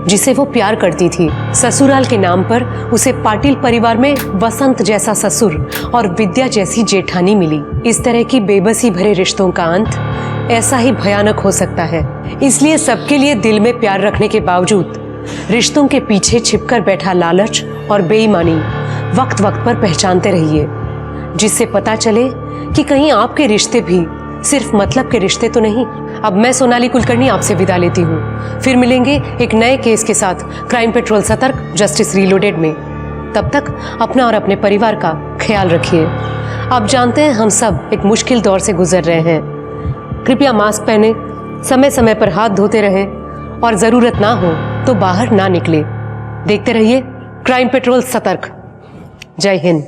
जिसे वो प्यार करती थी। ससुराल के नाम पर उसे पाटिल परिवार में वसंत जैसा ससुर और विद्या जैसी जेठानी मिली। इस तरह की बेबसी भरे रिश्तों का अंत ऐसा ही भयानक हो सकता है। इसलिए सबके लिए दिल में प्यार रखने के बावजूद रिश्तों के पीछे छिपकर बैठा लालच और बेईमानी वक्त वक्त पर पहचानते रहिए, जिससे पता चले कि कहीं आपके रिश्ते भी सिर्फ मतलब के रिश्ते तो नहीं। अब मैं सोनाली कुलकर्णी आपसे विदा लेती हूँ। फिर मिलेंगे एक नए केस के साथ क्राइम पेट्रोल सतर्क, जस्टिस रीलोडेड में। तब तक अपना और अपने परिवार का ख्याल रखिए। आप जानते हैं हम सब एक मुश्किल दौर से गुजर रहे हैं। कृपया मास्क पहने, समय समय पर हाथ धोते रहें और ज़रूरत ना हो तो बाहर ना निकले। देखते रहिए क्राइम पेट्रोल सतर्क। जय हिंद।